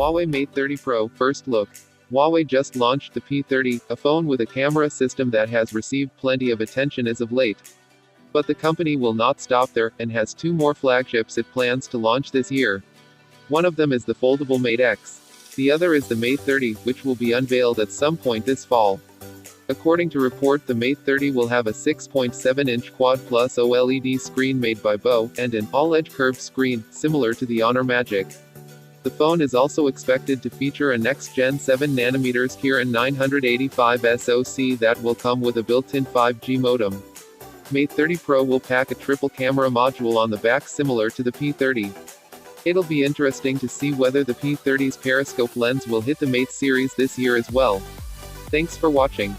Huawei Mate 30 Pro, first look. Huawei just launched the P30, a phone with a camera system that has received plenty of attention as of late. But the company will not stop there, and has two more flagships it plans to launch this year. One of them is the foldable Mate X. The other is the Mate 30, which will be unveiled at some point this fall. According to report, the Mate 30 will have a 6.7-inch Quad-Plus OLED screen made by Bo, and an all-edge curved screen, similar to the Honor Magic. The phone is also expected to feature a next-gen 7nm Kirin 985 SoC that will come with a built-in 5G modem. Mate 30 Pro will pack a triple camera module on the back similar to the P30. It'll be interesting to see whether the P30's periscope lens will hit the Mate series this year as well. Thanks for watching.